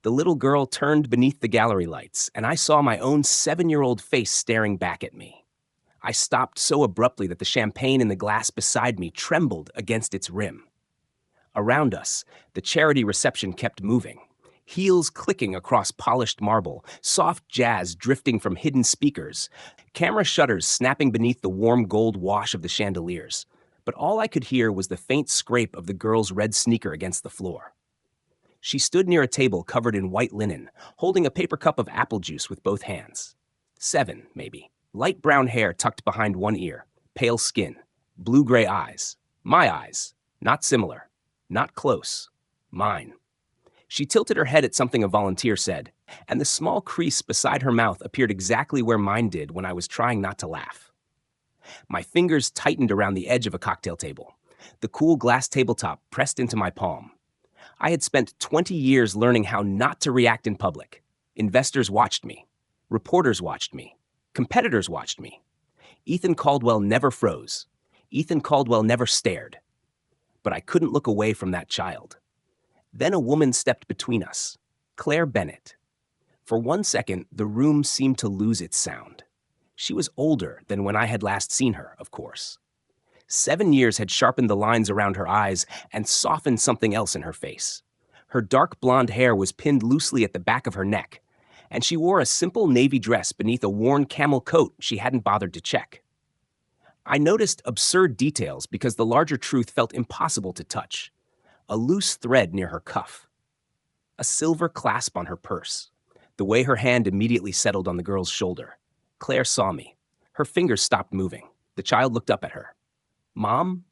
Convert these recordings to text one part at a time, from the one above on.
The little girl turned beneath the gallery lights, and I saw my own 7-year-old face staring back at me. I stopped so abruptly that the champagne in the glass beside me trembled against its rim. Around us, the charity reception kept moving. Heels clicking across polished marble, soft jazz drifting from hidden speakers, camera shutters snapping beneath the warm gold wash of the chandeliers. But all I could hear was the faint scrape of the girl's red sneaker against the floor. She stood near a table covered in white linen, holding a paper cup of apple juice with both hands. 7, maybe. Light brown hair tucked behind one ear, pale skin, blue-gray eyes. My eyes. Not similar. Not close. Mine. She tilted her head at something a volunteer said, and the small crease beside her mouth appeared exactly where mine did when I was trying not to laugh. My fingers tightened around the edge of a cocktail table, the cool glass tabletop pressed into my palm. I had spent 20 years learning how not to react in public. Investors watched me. Reporters watched me. Competitors watched me. Ethan Caldwell never froze. Ethan Caldwell never stared. But I couldn't look away from that child. Then a woman stepped between us, Claire Bennett. For 1 second, the room seemed to lose its sound. She was older than when I had last seen her, of course. 7 years had sharpened the lines around her eyes and softened something else in her face. Her dark blonde hair was pinned loosely at the back of her neck, and she wore a simple navy dress beneath a worn camel coat she hadn't bothered to check. I noticed absurd details because the larger truth felt impossible to touch. A loose thread near her cuff. A silver clasp on her purse. The way her hand immediately settled on the girl's shoulder. Claire saw me. Her fingers stopped moving. The child looked up at her. Mom?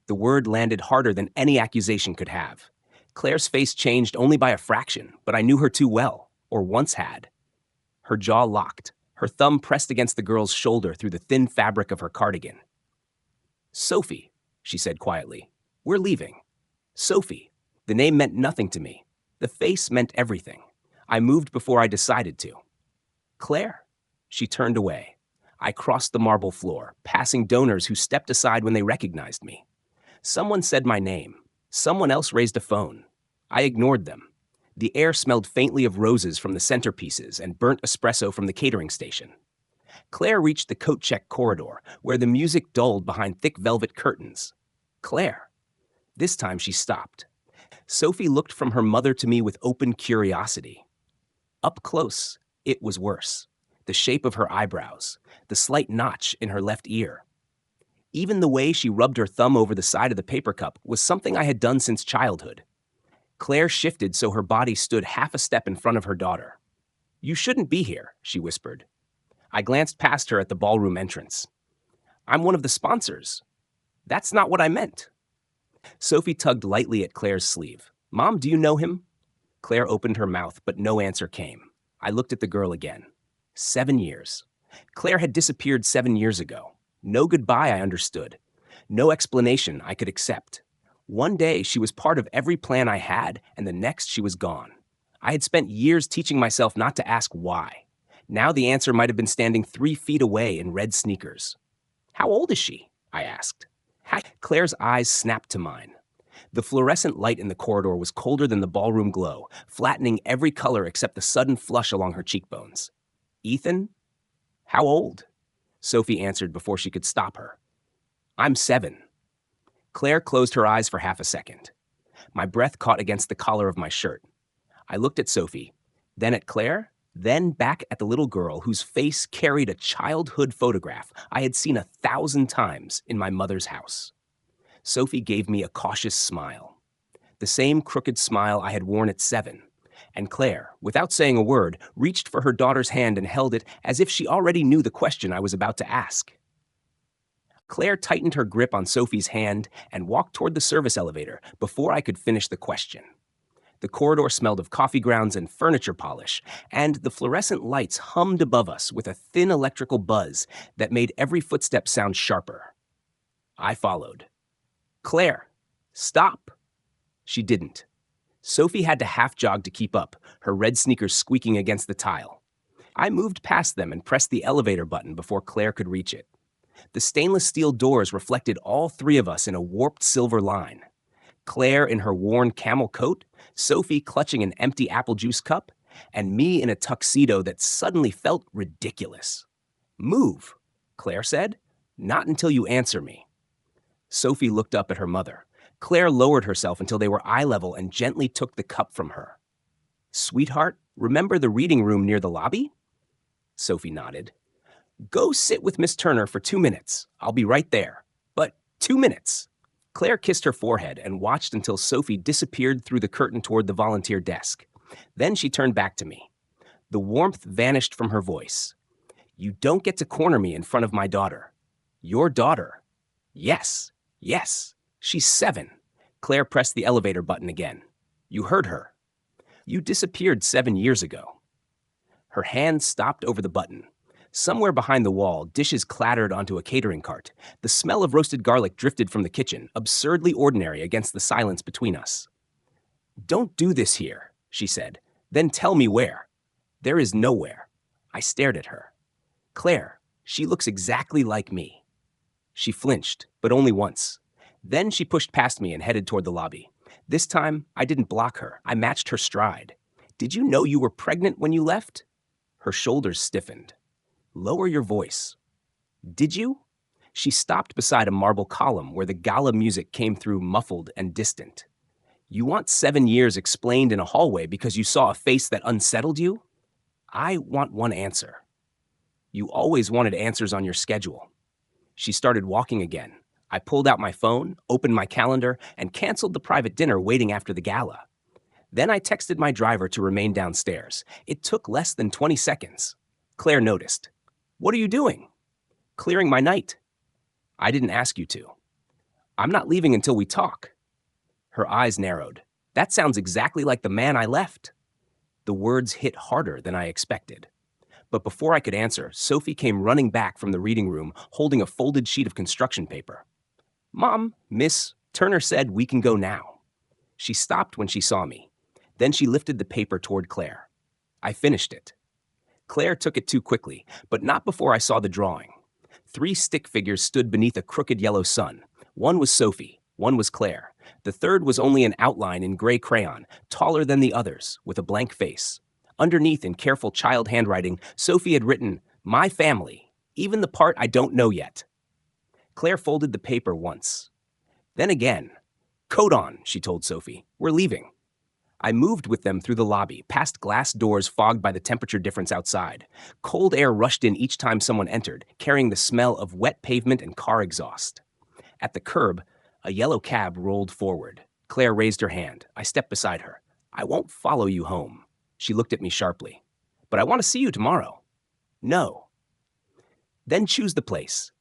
The word landed harder than any accusation could have. Claire's face changed only by a fraction, but I knew her too well, or once had. Her jaw locked, her thumb pressed against the girl's shoulder through the thin fabric of her cardigan. Sophie, she said quietly. We're leaving. Sophie. The name meant nothing to me. The face meant everything. I moved before I decided to. Claire. She turned away. I crossed the marble floor, passing donors who stepped aside when they recognized me. Someone said my name. Someone else raised a phone. I ignored them. The air smelled faintly of roses from the centerpieces and burnt espresso from the catering station. Claire reached the coat check corridor, where the music dulled behind thick velvet curtains. Claire. This time she stopped. Sophie looked from her mother to me with open curiosity. Up close, it was worse. The shape of her eyebrows, the slight notch in her left ear. Even the way she rubbed her thumb over the side of the paper cup was something I had done since childhood. Claire shifted so her body stood half a step in front of her daughter. You shouldn't be here, she whispered. I glanced past her at the ballroom entrance. I'm one of the sponsors. That's not what I meant. Sophie tugged lightly at Claire's sleeve. Mom, do you know him? Claire opened her mouth, but no answer came. I looked at the girl again. 7 years. Claire had disappeared 7 years ago. No goodbye, I understood. No explanation I could accept. One day she was part of every plan I had, and the next she was gone. I had spent years teaching myself not to ask why. Now the answer might have been standing 3 feet away in red sneakers. How old is she? I asked. Claire's eyes snapped to mine. The fluorescent light in the corridor was colder than the ballroom glow, flattening every color except the sudden flush along her cheekbones. Ethan? How old? Sophie answered before she could stop her. I'm 7. Claire closed her eyes for half a second. My breath caught against the collar of my shirt. I looked at Sophie, then at Claire, then back at the little girl whose face carried a childhood photograph I had seen 1,000 times in my mother's house. Sophie gave me a cautious smile. The same crooked smile I had worn at 7. And Claire, without saying a word, reached for her daughter's hand and held it as if she already knew the question I was about to ask. Claire tightened her grip on Sophie's hand and walked toward the service elevator before I could finish the question. The corridor smelled of coffee grounds and furniture polish, and the fluorescent lights hummed above us with a thin electrical buzz that made every footstep sound sharper. I followed. Claire, stop. She didn't. Sophie had to half-jog to keep up, her red sneakers squeaking against the tile. I moved past them and pressed the elevator button before Claire could reach it. The stainless steel doors reflected all 3 of us in a warped silver line. Claire in her worn camel coat, Sophie clutching an empty apple juice cup, and me in a tuxedo that suddenly felt ridiculous. "Move," Claire said. "Not until you answer me." Sophie looked up at her mother. Claire lowered herself until they were eye level and gently took the cup from her. "Sweetheart, remember the reading room near the lobby?" Sophie nodded. "Go sit with Miss Turner for 2 minutes. I'll be right there. But 2 minutes." Claire kissed her forehead and watched until Sophie disappeared through the curtain toward the volunteer desk. Then she turned back to me. The warmth vanished from her voice. "You don't get to corner me in front of my daughter. Your daughter. Yes, yes, she's 7. Claire pressed the elevator button again. "You heard her. You disappeared 7 years ago." Her hand stopped over the button. Somewhere behind the wall, dishes clattered onto a catering cart. The smell of roasted garlic drifted from the kitchen, absurdly ordinary against the silence between us. "Don't do this here," she said. "Then tell me where." "There is nowhere." I stared at her. "Claire, she looks exactly like me." She flinched, but only once. Then she pushed past me and headed toward the lobby. This time, I didn't block her. I matched her stride. "Did you know you were pregnant when you left?" Her shoulders stiffened. "Lower your voice." "Did you?" She stopped beside a marble column where the gala music came through muffled and distant. "You want 7 years explained in a hallway because you saw a face that unsettled you?" "I want one answer." "You always wanted answers on your schedule." She started walking again. I pulled out my phone, opened my calendar, and canceled the private dinner waiting after the gala. Then I texted my driver to remain downstairs. It took less than 20 seconds. Claire noticed. "What are you doing?" "Clearing my night." "I didn't ask you to." "I'm not leaving until we talk." Her eyes narrowed. "That sounds exactly like the man I left." The words hit harder than I expected. But before I could answer, Sophie came running back from the reading room holding a folded sheet of construction paper. "Mom, Miss Turner said we can go now." She stopped when she saw me. Then she lifted the paper toward Claire. I finished it. Claire took it too quickly, but not before I saw the drawing. 3 stick figures stood beneath a crooked yellow sun. One was Sophie, one was Claire. The third was only an outline in gray crayon, taller than the others, with a blank face. Underneath, in careful child handwriting, Sophie had written, "My family, even the part I don't know yet." Claire folded the paper once. Then again. "Coat on," she told Sophie. "We're leaving." I moved with them through the lobby, past glass doors fogged by the temperature difference outside. Cold air rushed in each time someone entered, carrying the smell of wet pavement and car exhaust. At the curb, a yellow cab rolled forward. Claire raised her hand. I stepped beside her. "I won't follow you home." She looked at me sharply. "But I want to see you tomorrow." "No." "Then choose the place.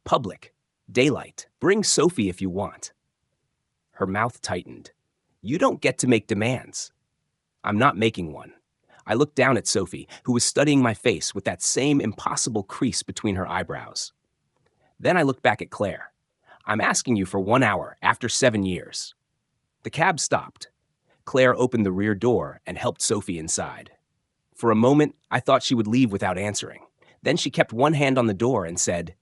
Public. Daylight. Bring Sophie if you want." Her mouth tightened. "You don't get to make demands." "I'm not making one." I looked down at Sophie, who was studying my face with that same impossible crease between her eyebrows. Then I looked back at Claire. "I'm asking you for 1 hour after 7 years." The cab stopped. Claire opened the rear door and helped Sophie inside. For a moment, I thought she would leave without answering. Then she kept one hand on the door and said,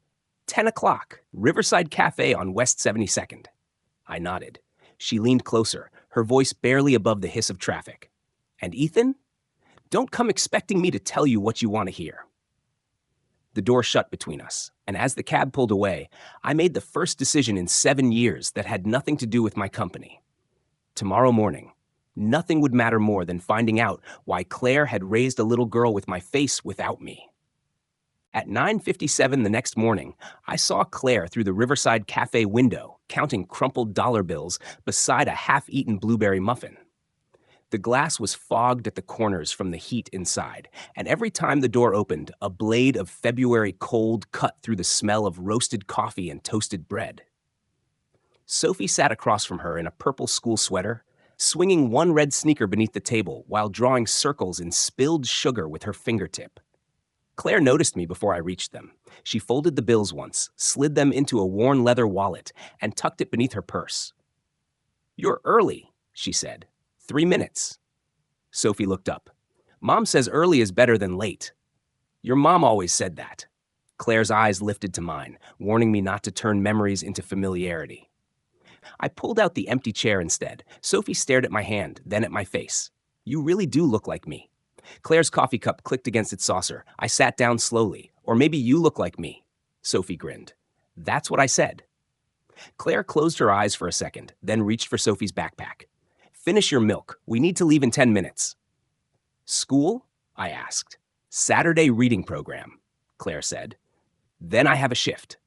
10 o'clock, Riverside Cafe on West 72nd. I nodded. She leaned closer, her voice barely above the hiss of traffic. "And Ethan? Don't come expecting me to tell you what you want to hear." The door shut between us, and as the cab pulled away, I made the first decision in 7 years that had nothing to do with my company. Tomorrow morning, nothing would matter more than finding out why Claire had raised a little girl with my face without me. At 9:57 the next morning, I saw Claire through the Riverside Cafe window, counting crumpled dollar bills beside a half-eaten blueberry muffin. The glass was fogged at the corners from the heat inside, and every time the door opened, a blade of February cold cut through the smell of roasted coffee and toasted bread. Sophie sat across from her in a purple school sweater, swinging one red sneaker beneath the table while drawing circles in spilled sugar with her fingertip. Claire noticed me before I reached them. She folded the bills once, slid them into a worn leather wallet, and tucked it beneath her purse. "You're early," she said. 3 minutes. Sophie looked up. "Mom says early is better than late." "Your mom always said that." Claire's eyes lifted to mine, warning me not to turn memories into familiarity. I pulled out the empty chair instead. Sophie stared at my hand, then at my face. You really do look like me. Claire's coffee cup clicked against its saucer. I sat down slowly. Or maybe you look like me. Sophie grinned. That's what I said. Claire closed her eyes for a second, then reached for Sophie's backpack. Finish your milk. We need to leave in 10 minutes. School? I asked. Saturday reading program, Claire said. Then I have a shift.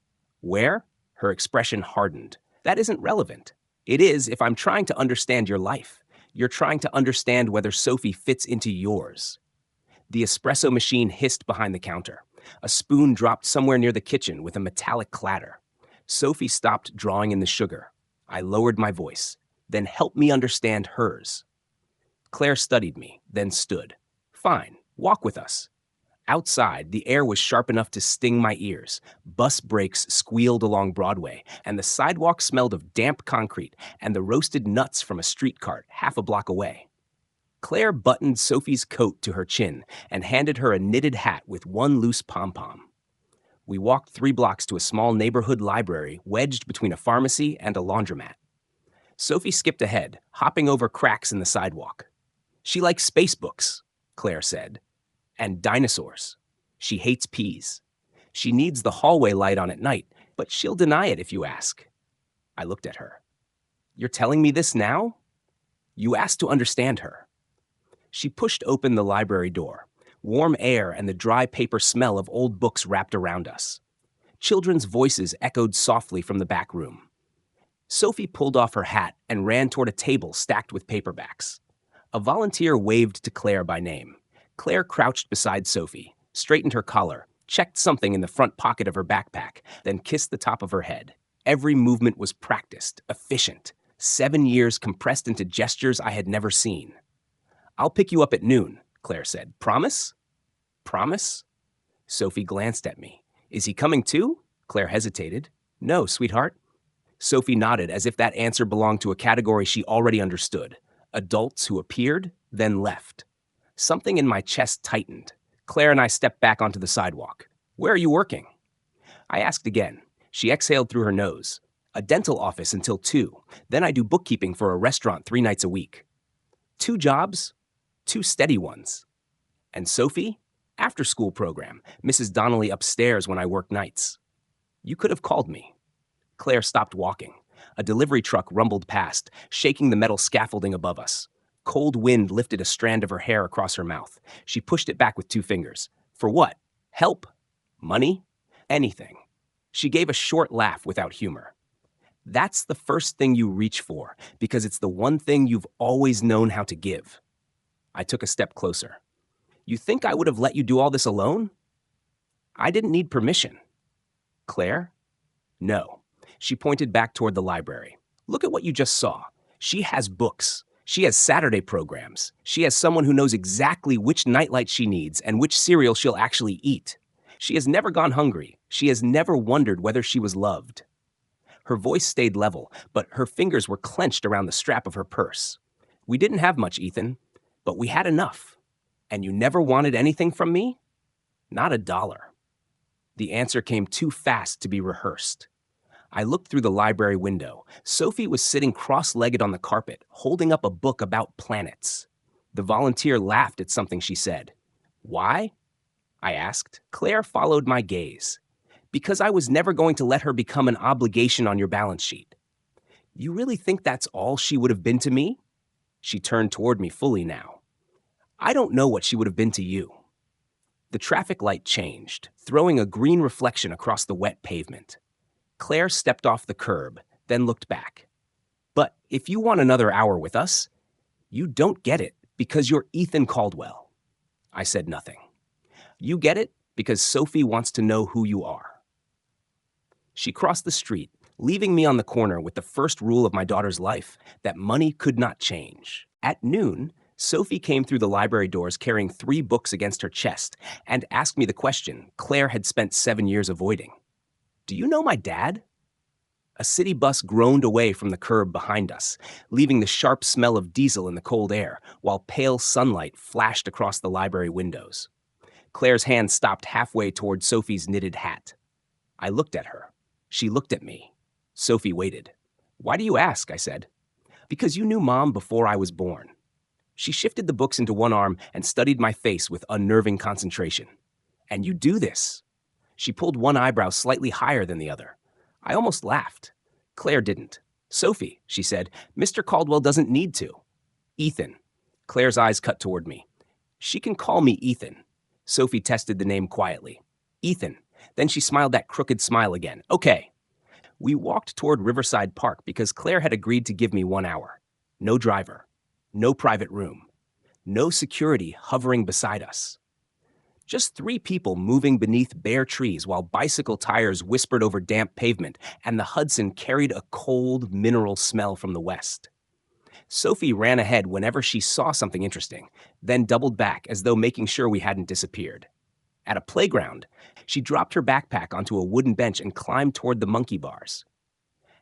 Where? Her expression hardened. That isn't relevant. It is if I'm trying to understand your life. You're trying to understand whether Sophie fits into yours. The espresso machine hissed behind the counter. A spoon dropped somewhere near the kitchen with a metallic clatter. Sophie stopped drawing in the sugar. I lowered my voice. Then help me understand hers. Claire studied me, then stood. Fine, walk with us. Outside, the air was sharp enough to sting my ears. Bus brakes squealed along Broadway, and the sidewalk smelled of damp concrete and the roasted nuts from a street cart half a block away. Claire buttoned Sophie's coat to her chin and handed her a knitted hat with one loose pom-pom. We walked 3 blocks to a small neighborhood library wedged between a pharmacy and a laundromat. Sophie skipped ahead, hopping over cracks in the sidewalk. She likes space books, Claire said. And dinosaurs. She hates peas. She needs the hallway light on at night, but she'll deny it if you ask. I looked at her. You're telling me this now? You asked to understand her. She pushed open the library door. Warm air and the dry paper smell of old books wrapped around us. Children's voices echoed softly from the back room. Sophie pulled off her hat and ran toward a table stacked with paperbacks. A volunteer waved to Claire by name. Claire crouched beside Sophie, straightened her collar, checked something in the front pocket of her backpack, then kissed the top of her head. Every movement was practiced, efficient. 7 years compressed into gestures I had never seen. I'll pick you up at noon, Claire said. Promise? Promise? Sophie glanced at me. Is he coming too? Claire hesitated. No, sweetheart. Sophie nodded as if that answer belonged to a category she already understood. Adults who appeared, then left. Something in my chest tightened. Claire and I stepped back onto the sidewalk. Where are you working? I asked again. She exhaled through her nose. A dental office until 2. Then I do bookkeeping for a restaurant 3 nights a week. 2 jobs, 2 steady ones. And Sophie? After-school program. Mrs. Donnelly upstairs when I work nights. You could have called me. Claire stopped walking. A delivery truck rumbled past, shaking the metal scaffolding above us. Cold wind lifted a strand of her hair across her mouth. She pushed it back with 2 fingers. For what? Help? Money? Anything. She gave a short laugh without humor. That's the first thing you reach for, because it's the one thing you've always known how to give. I took a step closer. You think I would have let you do all this alone? I didn't need permission. Claire? No. She pointed back toward the library. Look at what you just saw. She has books. She has Saturday programs. She has someone who knows exactly which nightlight she needs and which cereal she'll actually eat. She has never gone hungry. She has never wondered whether she was loved. Her voice stayed level, but her fingers were clenched around the strap of her purse. We didn't have much, Ethan, but we had enough. And you never wanted anything from me? Not $1. The answer came too fast to be rehearsed. I looked through the library window. Sophie was sitting cross-legged on the carpet, holding up a book about planets. The volunteer laughed at something she said. Why? I asked. Claire followed my gaze. Because I was never going to let her become an obligation on your balance sheet. You really think that's all she would have been to me? She turned toward me fully now. I don't know what she would have been to you. The traffic light changed, throwing a green reflection across the wet pavement. Claire stepped off the curb, then looked back. But if you want another hour with us, you don't get it because you're Ethan Caldwell. I said nothing. You get it because Sophie wants to know who you are. She crossed the street, leaving me on the corner with the first rule of my daughter's life, that money could not change. At noon, Sophie came through the library doors carrying 3 books against her chest and asked me the question Claire had spent 7 years avoiding. Do you know my dad? A city bus groaned away from the curb behind us, leaving the sharp smell of diesel in the cold air, while pale sunlight flashed across the library windows. Claire's hand stopped halfway toward Sophie's knitted hat. I looked at her. She looked at me. Sophie waited. Why do you ask? I said. Because you knew Mom before I was born. She shifted the books into one arm and studied my face with unnerving concentration. And you do this. She pulled one eyebrow slightly higher than the other. I almost laughed. Claire didn't. Sophie, she said, Mr. Caldwell doesn't need to. Ethan. Claire's eyes cut toward me. She can call me Ethan. Sophie tested the name quietly. Ethan. Then she smiled that crooked smile again. Okay. We walked toward Riverside Park because Claire had agreed to give me 1 hour. No driver. No private room. No security hovering beside us. Just 3 people moving beneath bare trees while bicycle tires whispered over damp pavement and the Hudson carried a cold, mineral smell from the west. Sophie ran ahead whenever she saw something interesting, then doubled back as though making sure we hadn't disappeared. At a playground, she dropped her backpack onto a wooden bench and climbed toward the monkey bars.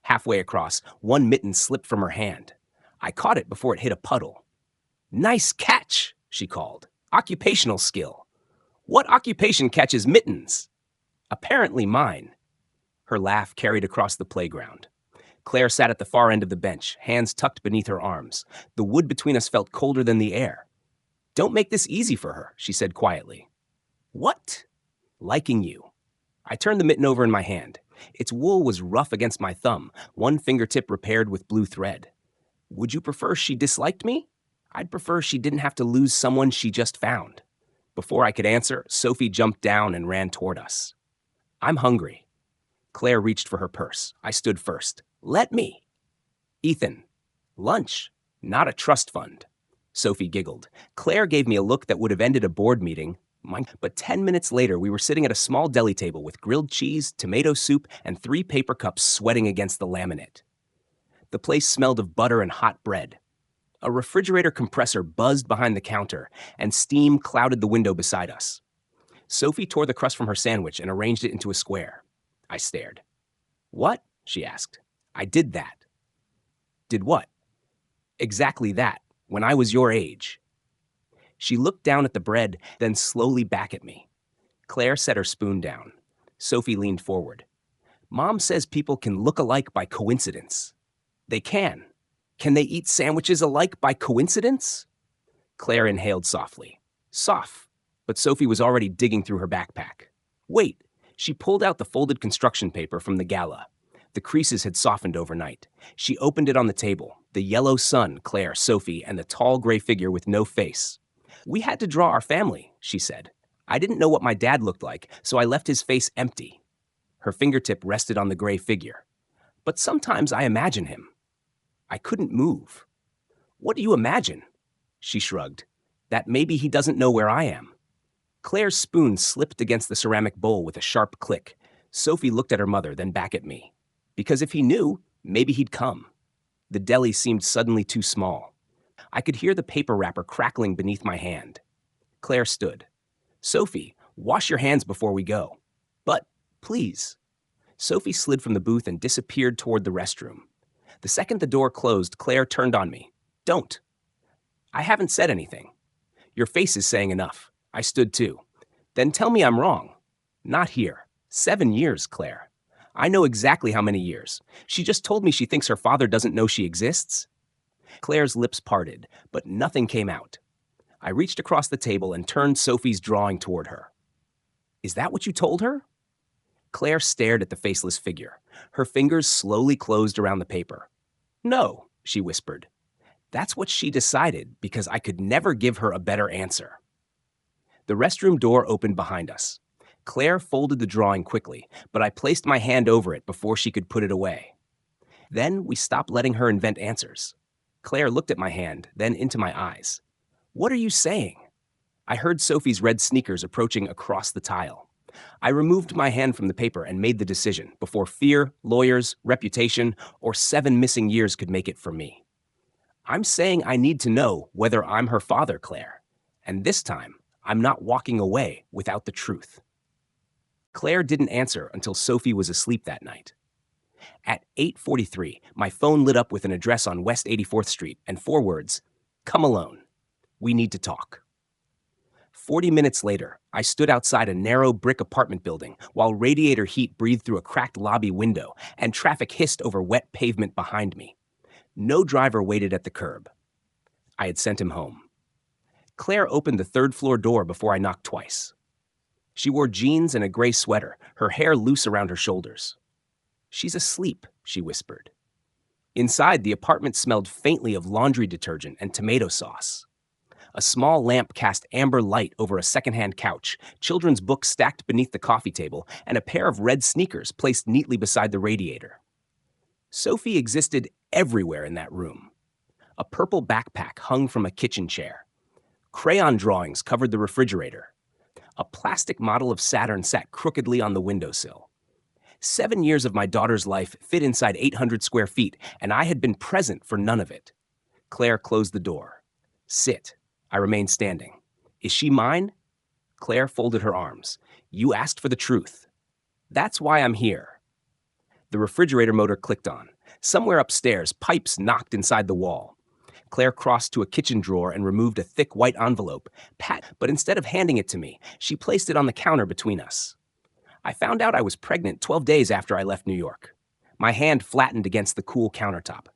Halfway across, one mitten slipped from her hand. I caught it before it hit a puddle. Nice catch, she called. Occupational skill. What occupation catches mittens? Apparently mine. Her laugh carried across the playground. Claire sat at the far end of the bench, hands tucked beneath her arms. The wood between us felt colder than the air. Don't make this easy for her, she said quietly. What? Liking you. I turned the mitten over in my hand. Its wool was rough against my thumb, one fingertip repaired with blue thread. Would you prefer she disliked me? I'd prefer she didn't have to lose someone she just found. Before I could answer, Sophie jumped down and ran toward us. I'm hungry. Claire reached for her purse. I stood first. Let me. Ethan. Lunch, not a trust fund. Sophie giggled. Claire gave me a look that would have ended a board meeting. But 10 minutes later, we were sitting at a small deli table with grilled cheese, tomato soup, and 3 paper cups sweating against the laminate. The place smelled of butter and hot bread. A refrigerator compressor buzzed behind the counter, and steam clouded the window beside us. Sophie tore the crust from her sandwich and arranged it into a square. I stared. What? She asked. I did that. Did what? Exactly that, when I was your age. She looked down at the bread, then slowly back at me. Claire set her spoon down. Sophie leaned forward. Mom says people can look alike by coincidence. They can. Can they eat sandwiches alike by coincidence? Claire inhaled softly. Soft. But Sophie was already digging through her backpack. Wait. She pulled out the folded construction paper from the gala. The creases had softened overnight. She opened it on the table. The yellow sun, Claire, Sophie, and the tall gray figure with no face. We had to draw our family, she said. I didn't know what my dad looked like, so I left his face empty. Her fingertip rested on the gray figure. But sometimes I imagine him. I couldn't move. What do you imagine? She shrugged. That maybe he doesn't know where I am. Claire's spoon slipped against the ceramic bowl with a sharp click. Sophie looked at her mother, then back at me. Because if he knew, maybe he'd come. The deli seemed suddenly too small. I could hear the paper wrapper crackling beneath my hand. Claire stood. Sophie, wash your hands before we go. But, please. Sophie slid from the booth and disappeared toward the restroom. The second the door closed, Claire turned on me. Don't. I haven't said anything. Your face is saying enough. I stood too. Then tell me I'm wrong. Not here. 7 years, Claire. I know exactly how many years. She just told me she thinks her father doesn't know she exists. Claire's lips parted, but nothing came out. I reached across the table and turned Sophie's drawing toward her. Is that what you told her? Claire stared at the faceless figure. Her fingers slowly closed around the paper. No, she whispered. That's what she decided because I could never give her a better answer. The restroom door opened behind us. Claire folded the drawing quickly, but I placed my hand over it before she could put it away. Then we stopped letting her invent answers. Claire looked at my hand, then into my eyes. What are you saying? I heard Sophie's red sneakers approaching across the tile. I removed my hand from the paper and made the decision before fear, lawyers, reputation, or 7 missing years could make it for me. I'm saying I need to know whether I'm her father, Claire. And this time, I'm not walking away without the truth. Claire didn't answer until Sophie was asleep that night. At 8:43, my phone lit up with an address on West 84th Street and 4 words, "Come alone. We need to talk." 40 minutes later, I stood outside a narrow brick apartment building while radiator heat breathed through a cracked lobby window and traffic hissed over wet pavement behind me. No driver waited at the curb. I had sent him home. Claire opened the third floor door before I knocked twice. She wore jeans and a gray sweater, her hair loose around her shoulders. "She's asleep," she whispered. Inside, the apartment smelled faintly of laundry detergent and tomato sauce. A small lamp cast amber light over a secondhand couch, children's books stacked beneath the coffee table, and a pair of red sneakers placed neatly beside the radiator. Sophie existed everywhere in that room. A purple backpack hung from a kitchen chair. Crayon drawings covered the refrigerator. A plastic model of Saturn sat crookedly on the windowsill. 7 years of my daughter's life fit inside 800 square feet, and I had been present for none of it. Claire closed the door. "Sit." I remained standing. "Is she mine?" Claire folded her arms. "You asked for the truth. That's why I'm here." The refrigerator motor clicked on. Somewhere upstairs, pipes knocked inside the wall. Claire crossed to a kitchen drawer and removed a thick white envelope. But instead of handing it to me, she placed it on the counter between us. I found out I was pregnant 12 days after I left New York. My hand flattened against the cool countertop.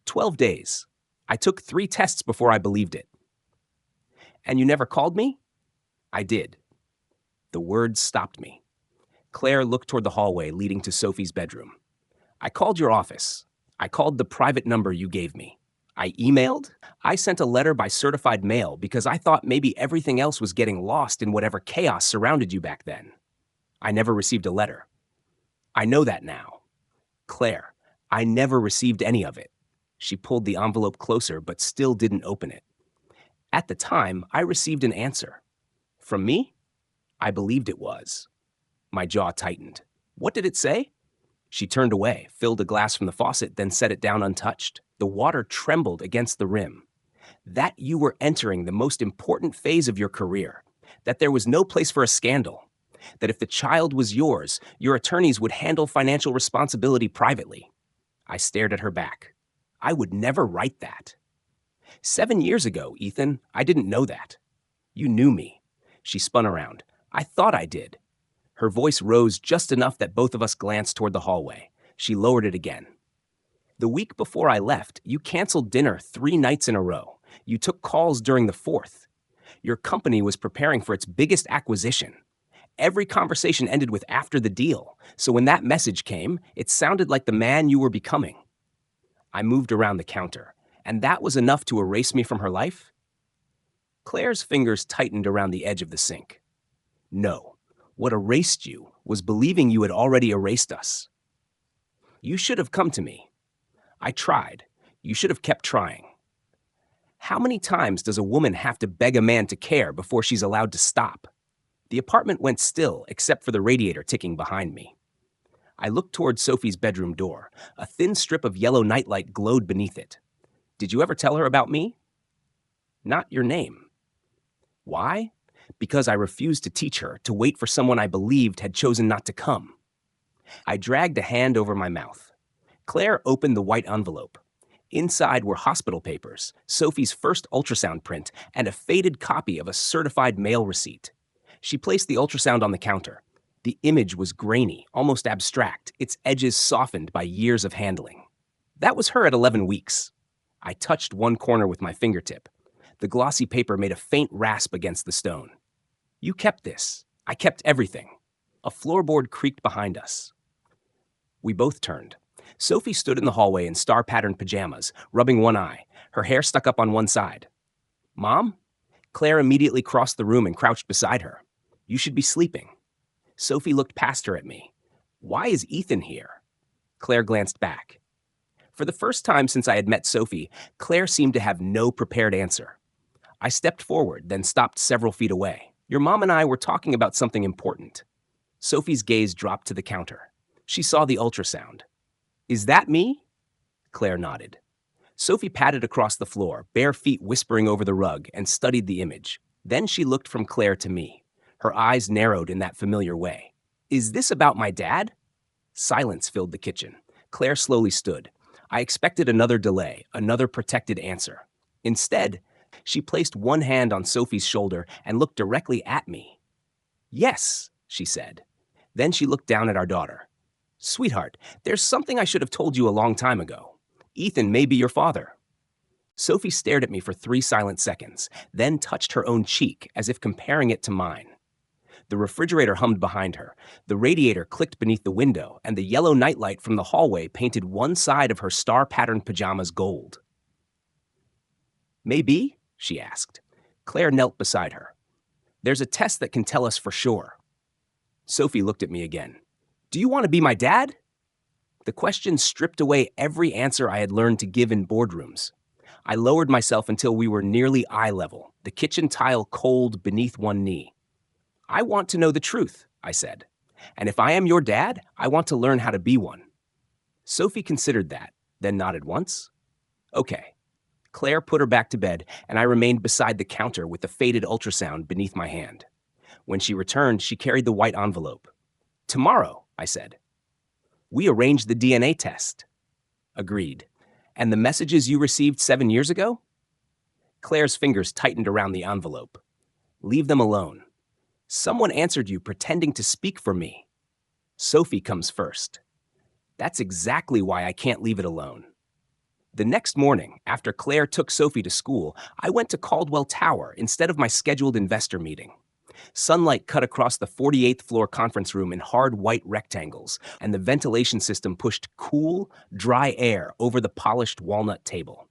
12 days. I took 3 tests before I believed it. "And you never called me?" "I did." The words stopped me. Claire looked toward the hallway leading to Sophie's bedroom. "I called your office. I called the private number you gave me. I emailed. I sent a letter by certified mail because I thought maybe everything else was getting lost in whatever chaos surrounded you back then. I never received a letter. I know that now. Claire, I never received any of it." She pulled the envelope closer but still didn't open it. "At the time, I received an answer. From me? I believed it was." My jaw tightened. "What did it say?" She turned away, filled a glass from the faucet, then set it down untouched. The water trembled against the rim. "That you were entering the most important phase of your career. That there was no place for a scandal. That if the child was yours, your attorneys would handle financial responsibility privately." I stared at her back. "I would never write that." 7 years ago, Ethan, I didn't know that. You knew me." She spun around. "I thought I did." Her voice rose just enough that both of us glanced toward the hallway. She lowered it again. "The week before I left, you canceled dinner 3 nights in a row. You took calls during the 4th. Your company was preparing for its biggest acquisition. Every conversation ended with 'after the deal,' so when that message came, it sounded like the man you were becoming." I moved around the counter. "And that was enough to erase me from her life?" Claire's fingers tightened around the edge of the sink. "No. What erased you was believing you had already erased us. You should have come to me. I tried. You should have kept trying. How many times does a woman have to beg a man to care before she's allowed to stop?" The apartment went still except for the radiator ticking behind me. I looked toward Sophie's bedroom door. A thin strip of yellow nightlight glowed beneath it. "Did you ever tell her about me?" "Not your name." "Why?" "Because I refused to teach her to wait for someone I believed had chosen not to come." I dragged a hand over my mouth. Claire opened the white envelope. Inside were hospital papers, Sophie's first ultrasound print, and a faded copy of a certified mail receipt. She placed the ultrasound on the counter. The image was grainy, almost abstract, its edges softened by years of handling. That was her at 11 weeks. I touched one corner with my fingertip. The glossy paper made a faint rasp against the stone. "You kept this. I kept everything." A floorboard creaked behind us. We both turned. Sophie stood in the hallway in star-patterned pajamas, rubbing one eye, her hair stuck up on one side. "Mom?" Claire immediately crossed the room and crouched beside her. "You should be sleeping." Sophie looked past her at me. "Why is Ethan here?" Claire glanced back. For the first time since I had met Sophie, Claire seemed to have no prepared answer. I stepped forward, then stopped several feet away. "Your mom and I were talking about something important." Sophie's gaze dropped to the counter. She saw the ultrasound. "Is that me?" Claire nodded. Sophie padded across the floor, bare feet whispering over the rug, and studied the image. Then she looked from Claire to me. Her eyes narrowed in that familiar way. "Is this about my dad?" Silence filled the kitchen. Claire slowly stood. I expected another delay, another protected answer. Instead, She placed one hand on Sophie's shoulder and looked directly at me. "Yes," she said. Then she looked down at our daughter. "Sweetheart, there's something I should have told you a long time ago. Ethan may be your father." Sophie stared at me for 3 silent seconds, then touched her own cheek as if comparing it to mine. The refrigerator hummed behind her, the radiator clicked beneath the window, and the yellow nightlight from the hallway painted one side of her star-patterned pajamas gold. "Maybe?" she asked. Claire knelt beside her. "There's a test that can tell us for sure." Sophie looked at me again. "Do you want to be my dad?" The question stripped away every answer I had learned to give in boardrooms. I lowered myself until we were nearly eye level, the kitchen tile cold beneath one knee. "I want to know the truth," I said. "And if I am your dad, I want to learn how to be one." Sophie considered that, then nodded once. "Okay." Claire put her back to bed, and I remained beside the counter with the faded ultrasound beneath my hand. When she returned, she carried the white envelope. "Tomorrow," I said. "We arranged the DNA test." "Agreed. And the messages you received 7 years ago?" Claire's fingers tightened around the envelope. "Leave them alone. Someone answered you pretending to speak for me. Sophie comes first. That's exactly why I can't leave it alone." The next morning, after Claire took Sophie to school, I went to Caldwell Tower instead of my scheduled investor meeting. Sunlight cut across the 48th floor conference room in hard white rectangles, and the ventilation system pushed cool, dry air over the polished walnut table.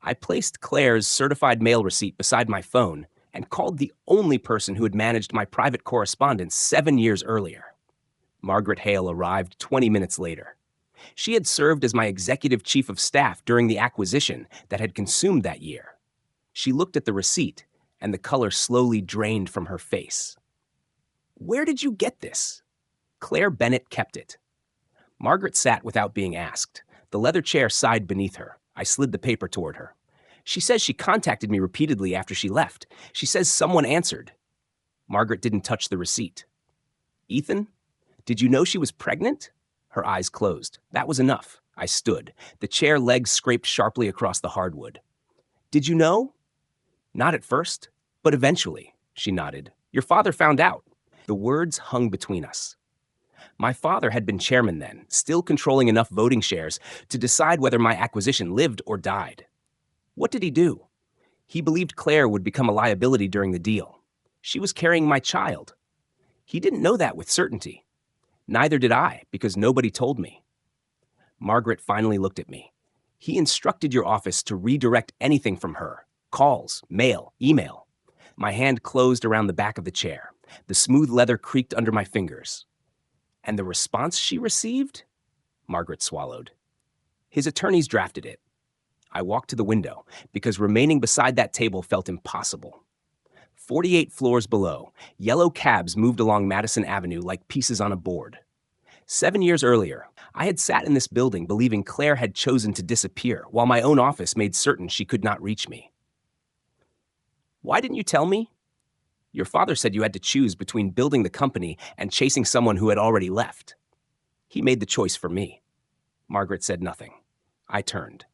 I placed Claire's certified mail receipt beside my phone and called the only person who had managed my private correspondence 7 years earlier. Margaret Hale arrived 20 minutes later. She had served as my executive chief of staff during the acquisition that had consumed that year. She looked at the receipt, and the color slowly drained from her face. "Where did you get this?" Claire Bennett kept it. Margaret sat without being asked. The leather chair sighed beneath her. I slid the paper toward her. "She says she contacted me repeatedly after she left. She says someone answered." Margaret didn't touch the receipt. "Ethan, did you know she was pregnant?" Her eyes closed. That was enough. I stood. The chair legs scraped sharply across the hardwood. "Did you know?" "Not at first, but eventually," she nodded. "Your father found out." The words hung between us. My father had been chairman then, still controlling enough voting shares to decide whether my acquisition lived or died. What did he do? He believed Claire would become a liability during the deal. She was carrying my child. He didn't know that with certainty. Neither did I, because nobody told me. Margaret finally looked at me. "He instructed your office to redirect anything from her. Calls, mail, email." My hand closed around the back of the chair. The smooth leather creaked under my fingers. "And the response she received?" Margaret swallowed. "His attorneys drafted it." I walked to the window, because remaining beside that table felt impossible. 48 floors below, yellow cabs moved along Madison Avenue like pieces on a board. 7 years earlier, I had sat in this building believing Claire had chosen to disappear, while my own office made certain she could not reach me. "Why didn't you tell me?" "Your father said you had to choose between building the company and chasing someone who had already left. He made the choice for me." Margaret said nothing. I turned.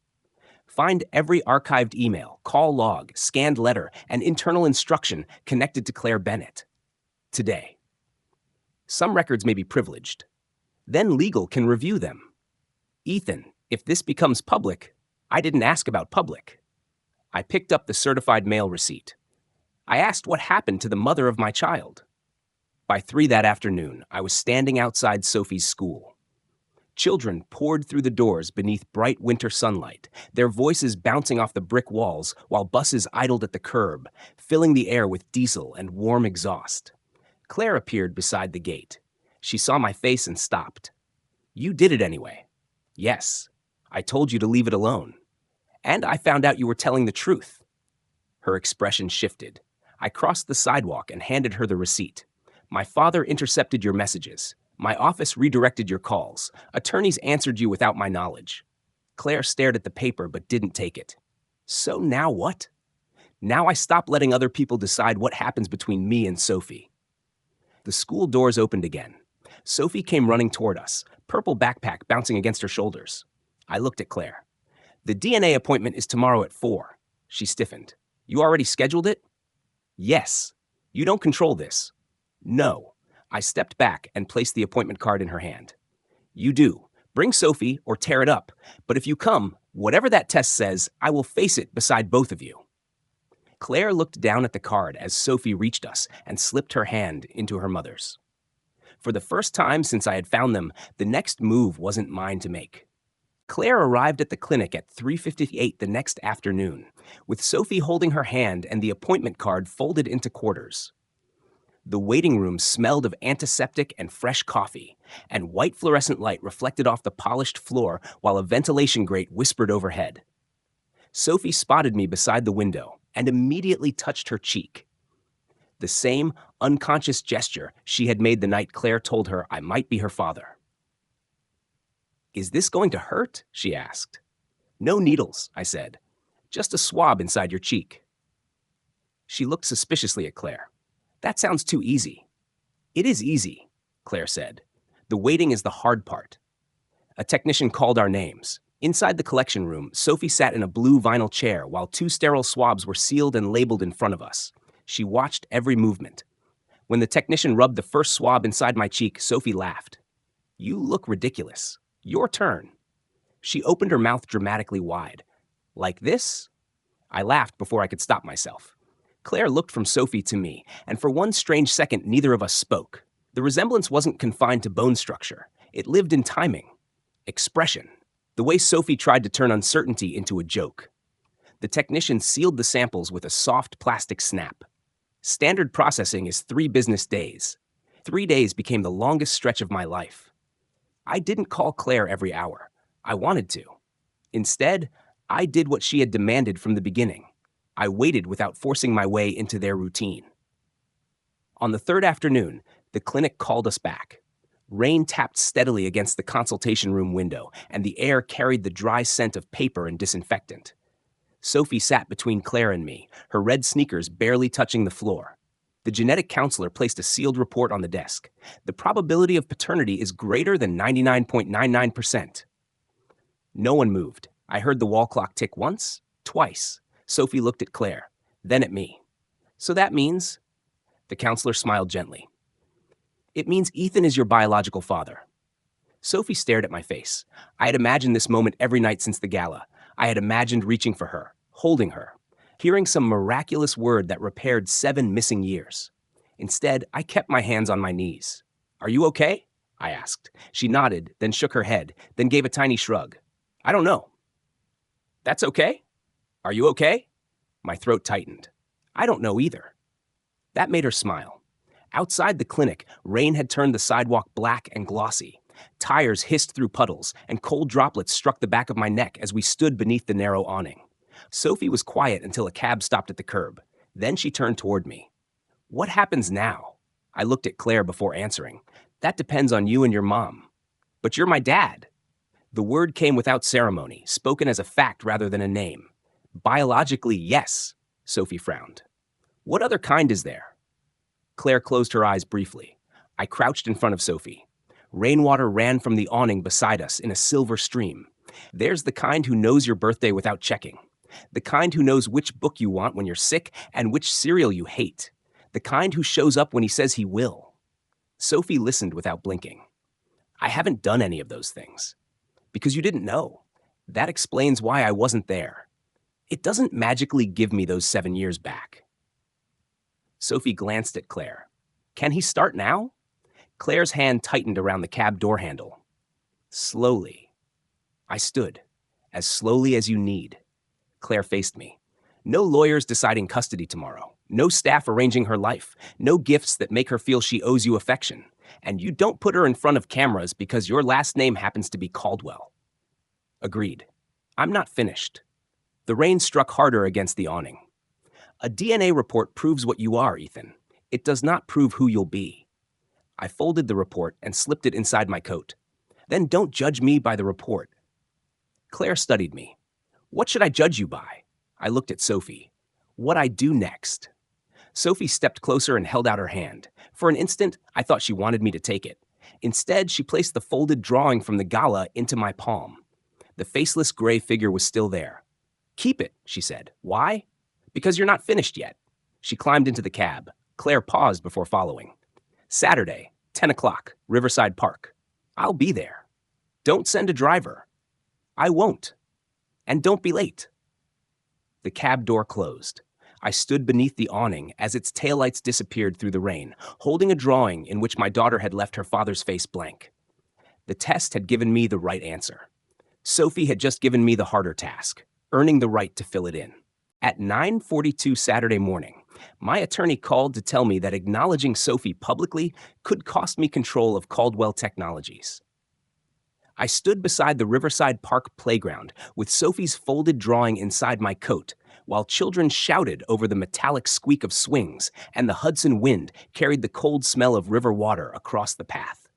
"Find every archived email, call log, scanned letter, and internal instruction connected to Claire Bennett. Today. Some records may be privileged. Then legal can review them. Ethan, if this becomes public, I didn't ask about public." I picked up the certified mail receipt. I asked what happened to the mother of my child. By 3 that afternoon, I was standing outside Sophie's school. Children poured through the doors beneath bright winter sunlight, their voices bouncing off the brick walls while buses idled at the curb, filling the air with diesel and warm exhaust. Claire appeared beside the gate. She saw my face and stopped. "You did it anyway." "Yes. I told you to leave it alone. And I found out you were telling the truth." Her expression shifted. I crossed the sidewalk and handed her the receipt. "My father intercepted your messages. My office redirected your calls. Attorneys answered you without my knowledge." Claire stared at the paper but didn't take it. "So now what?" "Now I stop letting other people decide what happens between me and Sophie." The school doors opened again. Sophie came running toward us, purple backpack bouncing against her shoulders. I looked at Claire. "The DNA appointment is tomorrow at 4. She stiffened. You already scheduled it? Yes. You don't control this. No. I stepped back and placed the appointment card in her hand. You do. Bring Sophie or tear it up. But if you come, whatever that test says, I will face it beside both of you. Claire looked down at the card as Sophie reached us and slipped her hand into her mother's. For the first time since I had found them, the next move wasn't mine to make. Claire arrived at the clinic at 3:58 the next afternoon, with Sophie holding her hand and the appointment card folded into quarters. The waiting room smelled of antiseptic and fresh coffee, and white fluorescent light reflected off the polished floor while a ventilation grate whispered overhead. Sophie spotted me beside the window and immediately touched her cheek. The same unconscious gesture she had made the night Claire told her I might be her father. "Is this going to hurt?" she asked. "No needles," I said. "Just a swab inside your cheek." She looked suspiciously at Claire. "That sounds too easy." "It is easy," Claire said. "The waiting is the hard part." A technician called our names. Inside the collection room, Sophie sat in a blue vinyl chair while 2 sterile swabs were sealed and labeled in front of us. She watched every movement. When the technician rubbed the first swab inside my cheek, Sophie laughed. "You look ridiculous. Your turn." She opened her mouth dramatically wide. "Like this?" I laughed before I could stop myself. Claire looked from Sophie to me, and for one strange second, neither of us spoke. The resemblance wasn't confined to bone structure. It lived in timing, expression, the way Sophie tried to turn uncertainty into a joke. The technician sealed the samples with a soft plastic snap. Standard processing is 3 business days. 3 days became the longest stretch of my life. I didn't call Claire every hour. I wanted to. Instead, I did what she had demanded from the beginning. I waited without forcing my way into their routine. On the 3rd afternoon, the clinic called us back. Rain tapped steadily against the consultation room window, and the air carried the dry scent of paper and disinfectant. Sophie sat between Claire and me, her red sneakers barely touching the floor. The genetic counselor placed a sealed report on the desk. The probability of paternity is greater than 99.99%. No one moved. I heard the wall clock tick once, twice. Sophie looked at Claire, then at me. "So that means?" The counselor smiled gently. "It means Ethan is your biological father." Sophie stared at my face. I had imagined this moment every night since the gala. I had imagined reaching for her, holding her, hearing some miraculous word that repaired 7 missing years. Instead, I kept my hands on my knees. "Are you okay?" I asked. She nodded, then shook her head, then gave a tiny shrug. "I don't know." "That's okay? Are you okay?" My throat tightened. "I don't know either." That made her smile. Outside the clinic, rain had turned the sidewalk black and glossy. Tires hissed through puddles, and cold droplets struck the back of my neck as we stood beneath the narrow awning. Sophie was quiet until a cab stopped at the curb. Then she turned toward me. "What happens now?" I looked at Claire before answering. "That depends on you and your mom." "But you're my dad." The word came without ceremony, spoken as a fact rather than a name. "Biologically, yes," Sophie frowned. "What other kind is there?" Claire closed her eyes briefly. I crouched in front of Sophie. Rainwater ran from the awning beside us in a silver stream. There's the kind who knows your birthday without checking. The kind who knows which book you want when you're sick and which cereal you hate. The kind who shows up when he says he will. Sophie listened without blinking. "I haven't done any of those things." "Because you didn't know. That explains why I wasn't there. It doesn't magically give me those 7 years back." Sophie glanced at Claire. "Can he start now?" Claire's hand tightened around the cab door handle. "Slowly." I stood. "As slowly as you need." Claire faced me. "No lawyers deciding custody tomorrow. No staff arranging her life. No gifts that make her feel she owes you affection. And you don't put her in front of cameras because your last name happens to be Caldwell." Agreed. I'm not finished. The rain struck harder against the awning. "A DNA report proves what you are, Ethan. It does not prove who you'll be." I folded the report and slipped it inside my coat. "Then don't judge me by the report." Claire studied me. "What should I judge you by?" I looked at Sophie. "What I do next." Sophie stepped closer and held out her hand. For an instant, I thought she wanted me to take it. Instead, she placed the folded drawing from the gala into my palm. The faceless gray figure was still there. "Keep it," she said. "Why?" Because you're not finished yet. She climbed into the cab. Claire paused before following. Saturday, 10 o'clock, Riverside Park. I'll be there. Don't send a driver. I won't. And don't be late. The cab door closed. I stood beneath the awning as its taillights disappeared through the rain, holding a drawing in which my daughter had left her father's face blank. The test had given me the right answer. Sophie had just given me the harder task, earning the right to fill it in. At 9:42 Saturday morning, my attorney called to tell me that acknowledging Sophie publicly could cost me control of Caldwell Technologies. I stood beside the Riverside Park playground with Sophie's folded drawing inside my coat, while children shouted over the metallic squeak of swings and the Hudson wind carried the cold smell of river water across the path.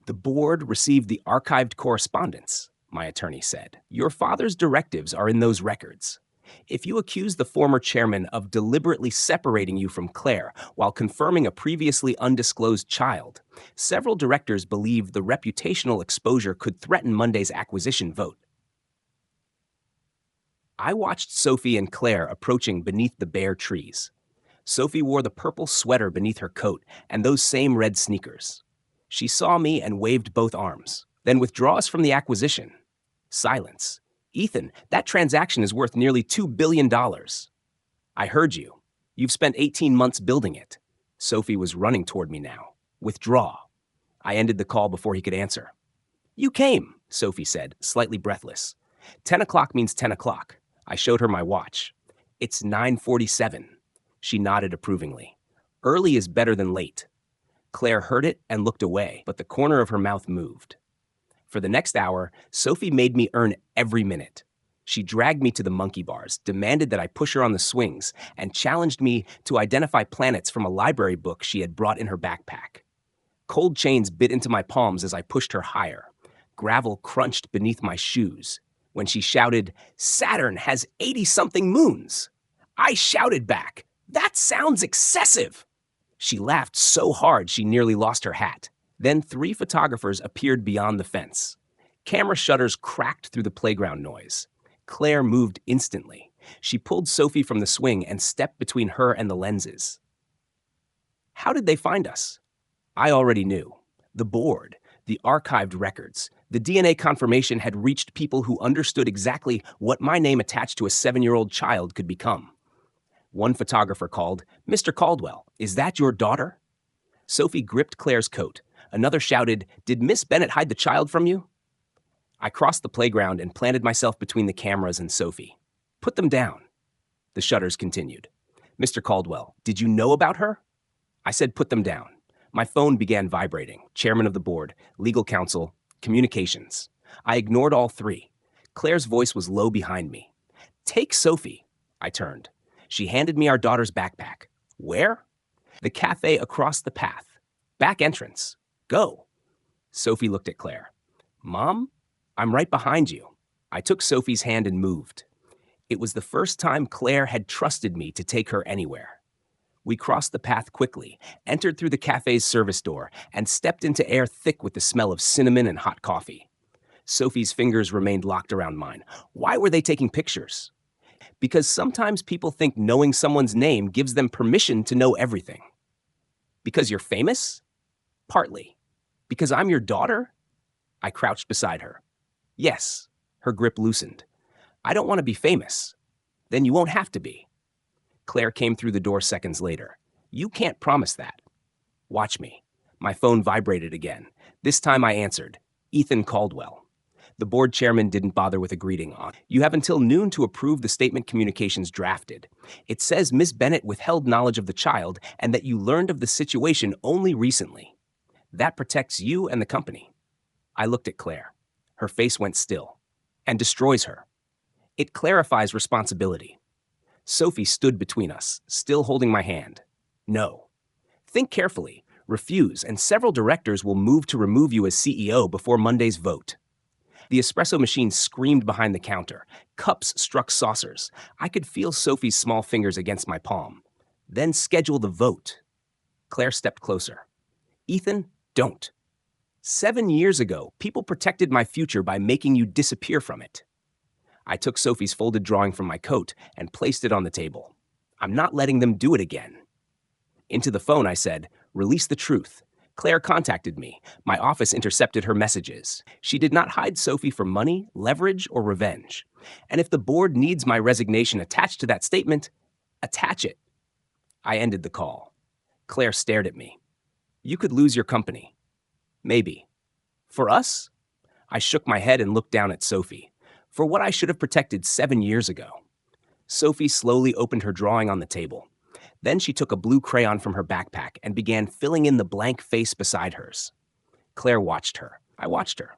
The board received the archived correspondence, my attorney said. Your father's directives are in those records. If you accuse the former chairman of deliberately separating you from Claire while confirming a previously undisclosed child, several directors believe the reputational exposure could threaten Monday's acquisition vote. I watched Sophie and Claire approaching beneath the bare trees. Sophie wore the purple sweater beneath her coat and those same red sneakers. She saw me and waved both arms, then withdraws from the acquisition. Silence. Ethan, that transaction is worth nearly $2 billion. I heard you. You've spent 18 months building it. Sophie was running toward me now. Withdraw. I ended the call before he could answer. You came, Sophie said, slightly breathless. 10 o'clock means 10 o'clock. I showed her my watch. It's 9:47. She nodded approvingly. Early is better than late. Claire heard it and looked away, but the corner of her mouth moved. For the next hour, Sophie made me earn every minute. She dragged me to the monkey bars, demanded that I push her on the swings, and challenged me to identify planets from a library book she had brought in her backpack. Cold chains bit into my palms as I pushed her higher. Gravel crunched beneath my shoes. When she shouted, Saturn has 80-something moons. I shouted back, that sounds excessive. She laughed so hard she nearly lost her hat. Then 3 photographers appeared beyond the fence. Camera shutters cracked through the playground noise. Claire moved instantly. She pulled Sophie from the swing and stepped between her and the lenses. How did they find us? I already knew. The board, the archived records, the DNA confirmation had reached people who understood exactly what my name attached to a 7-year-old child could become. One photographer called, Mr. Caldwell, is that your daughter? Sophie gripped Claire's coat. Another shouted, Did Miss Bennett hide the child from you? I crossed the playground and planted myself between the cameras and Sophie. Put them down. The shutters continued. Mr. Caldwell, did you know about her? I said put them down. My phone began vibrating. Chairman of the board, legal counsel, communications. I ignored all 3. Claire's voice was low behind me. Take Sophie. I turned. She handed me our daughter's backpack. Where? The cafe across the path. Back entrance. Go. Sophie looked at Claire. Mom, I'm right behind you. I took Sophie's hand and moved. It was the first time Claire had trusted me to take her anywhere. We crossed the path quickly, entered through the cafe's service door, and stepped into air thick with the smell of cinnamon and hot coffee. Sophie's fingers remained locked around mine. Why were they taking pictures? Because sometimes people think knowing someone's name gives them permission to know everything. Because you're famous? Partly. Because I'm your daughter? I crouched beside her. Yes. Her grip loosened. I don't want to be famous. Then you won't have to be. Claire came through the door seconds later. You can't promise that. Watch me. My phone vibrated again. This time I answered. Ethan Caldwell. The board chairman didn't bother with a greeting. You have until noon to approve the statement communications drafted. It says Miss Bennett withheld knowledge of the child and that you learned of the situation only recently. That protects you and the company. I looked at Claire. Her face went still. And destroys her. It clarifies responsibility. Sophie stood between us, still holding my hand. No. Think carefully. Refuse, and several directors will move to remove you as CEO before Monday's vote. The espresso machine screamed behind the counter. Cups struck saucers. I could feel Sophie's small fingers against my palm. Then schedule the vote. Claire stepped closer. Ethan, don't. 7 years ago, people protected my future by making you disappear from it. I took Sophie's folded drawing from my coat and placed it on the table. I'm not letting them do it again. Into the phone, I said, "Release the truth." Claire contacted me. My office intercepted her messages. She did not hide Sophie for money, leverage, or revenge. And if the board needs my resignation attached to that statement, attach it. I ended the call. Claire stared at me. "You could lose your company." "Maybe." "For us?" I shook my head and looked down at Sophie. For what I should have protected 7 years ago. Sophie slowly opened her drawing on the table. Then she took a blue crayon from her backpack and began filling in the blank face beside hers. Claire watched her. I watched her.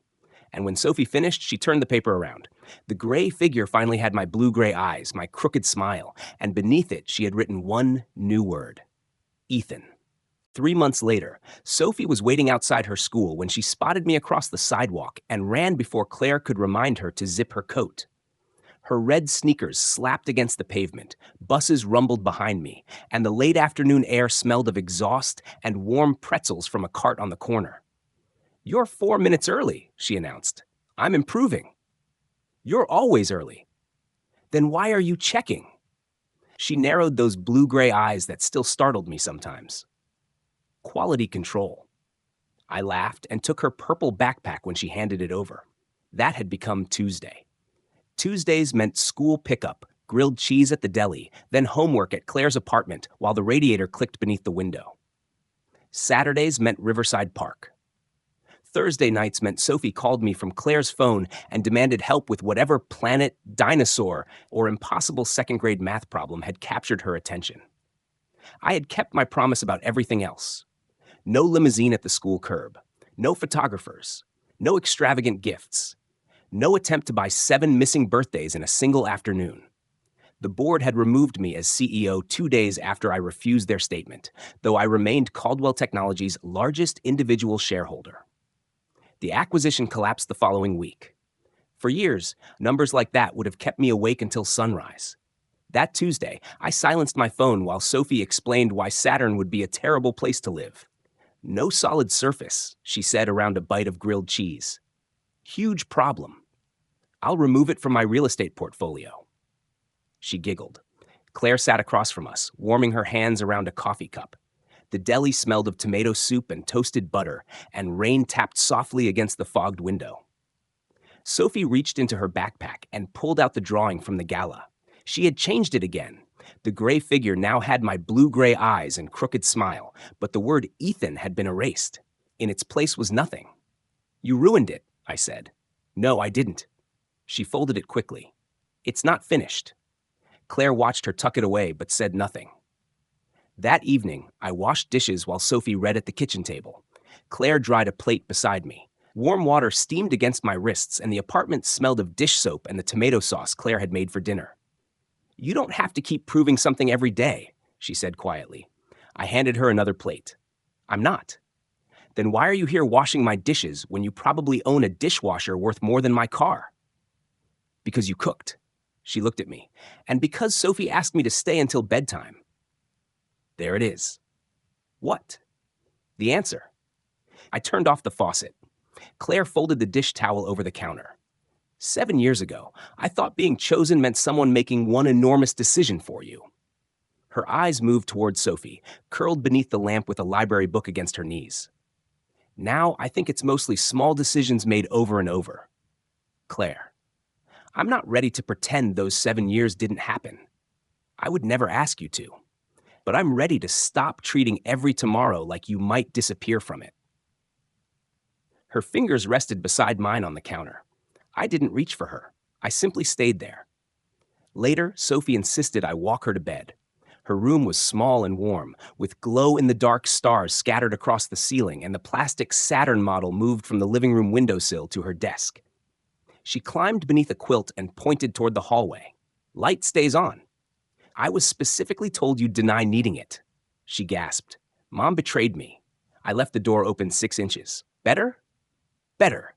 And when Sophie finished, she turned the paper around. The gray figure finally had my blue-gray eyes, my crooked smile, and beneath it she had written one new word: Ethan. 3 months later, Sophie was waiting outside her school when she spotted me across the sidewalk and ran before Claire could remind her to zip her coat. Her red sneakers slapped against the pavement, buses rumbled behind me, and the late afternoon air smelled of exhaust and warm pretzels from a cart on the corner. "You're 4 minutes early," she announced. "I'm improving." "You're always early." "Then why are you checking?" She narrowed those blue-gray eyes that still startled me sometimes. "Quality control." I laughed and took her purple backpack when she handed it over. That had become Tuesday. Tuesdays meant school pickup, grilled cheese at the deli, then homework at Claire's apartment while the radiator clicked beneath the window. Saturdays meant Riverside Park. Thursday nights meant Sophie called me from Claire's phone and demanded help with whatever planet, dinosaur, or impossible second-grade math problem had captured her attention. I had kept my promise about everything else. No limousine at the school curb. No photographers. No extravagant gifts. No attempt to buy 7 missing birthdays in a single afternoon. The board had removed me as CEO 2 days after I refused their statement, though I remained Caldwell Technologies' largest individual shareholder. The acquisition collapsed the following week. For years, numbers like that would have kept me awake until sunrise. That Tuesday, I silenced my phone while Sophie explained why Saturn would be a terrible place to live. "No solid surface," she said around a bite of grilled cheese. "Huge problem. I'll remove it from my real estate portfolio." She giggled. Claire sat across from us, warming her hands around a coffee cup. The deli smelled of tomato soup and toasted butter, and rain tapped softly against the fogged window. Sophie reached into her backpack and pulled out the drawing from the gala. She had changed it again. The gray figure now had my blue-gray eyes and crooked smile, but the word Ethan had been erased. In its place was nothing. "You ruined it," I said. "No, I didn't." She folded it quickly. "It's not finished." Claire watched her tuck it away, but said nothing. That evening, I washed dishes while Sophie read at the kitchen table. Claire dried a plate beside me. Warm water steamed against my wrists, and the apartment smelled of dish soap and the tomato sauce Claire had made for dinner. "You don't have to keep proving something every day," she said quietly. I handed her another plate. "I'm not." "Then why are you here washing my dishes when you probably own a dishwasher worth more than my car?" "Because you cooked." She looked at me. "And because Sophie asked me to stay until bedtime." There it is. What? The answer. I turned off the faucet. Claire folded the dish towel over the counter. 7 years ago, I thought being chosen meant someone making one enormous decision for you. Her eyes moved toward Sophie, curled beneath the lamp with a library book against her knees. Now I think it's mostly small decisions made over and over. Claire, I'm not ready to pretend those 7 years didn't happen. I would never ask you to. But I'm ready to stop treating every tomorrow like you might disappear from it. Her fingers rested beside mine on the counter. I didn't reach for her. I simply stayed there. Later, Sophie insisted I walk her to bed. Her room was small and warm, with glow-in-the-dark stars scattered across the ceiling, and the plastic Saturn model moved from the living room windowsill to her desk. She climbed beneath a quilt and pointed toward the hallway. "Light stays on." "I was specifically told you'd deny needing it." She gasped. "Mom betrayed me." I left the door open 6 inches. "Better?" "Better."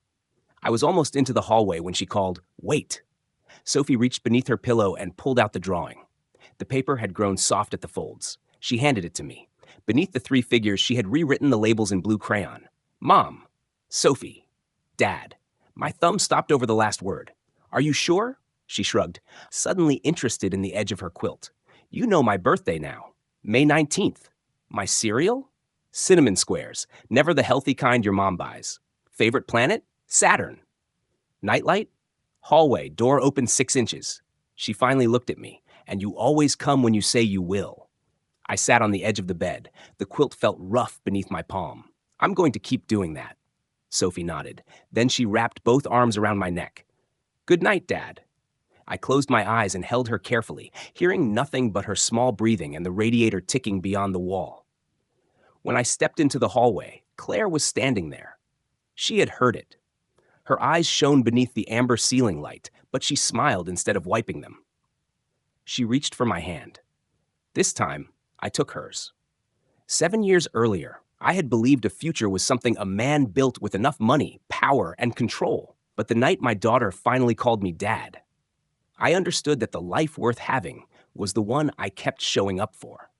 I was almost into the hallway when she called, "Wait." Sophie reached beneath her pillow and pulled out the drawing. The paper had grown soft at the folds. She handed it to me. Beneath the 3 figures, she had rewritten the labels in blue crayon. Mom. Sophie. Dad. My thumb stopped over the last word. "Are you sure?" She shrugged, suddenly interested in the edge of her quilt. You know my birthday now. May 19th. My cereal? Cinnamon squares, never the healthy kind your mom buys. Favorite planet? Saturn. Nightlight? Hallway, door open 6 inches. She finally looked at me, and you always come when you say you will. I sat on the edge of the bed. The quilt felt rough beneath my palm. I'm going to keep doing that. Sophie nodded. Then she wrapped both arms around my neck. Good night, Dad. I closed my eyes and held her carefully, hearing nothing but her small breathing and the radiator ticking beyond the wall. When I stepped into the hallway, Claire was standing there. She had heard it. Her eyes shone beneath the amber ceiling light, but she smiled instead of wiping them. She reached for my hand. This time, I took hers. 7 years earlier, I had believed a future was something a man built with enough money, power, and control. But the night my daughter finally called me Dad, I understood that the life worth having was the one I kept showing up for.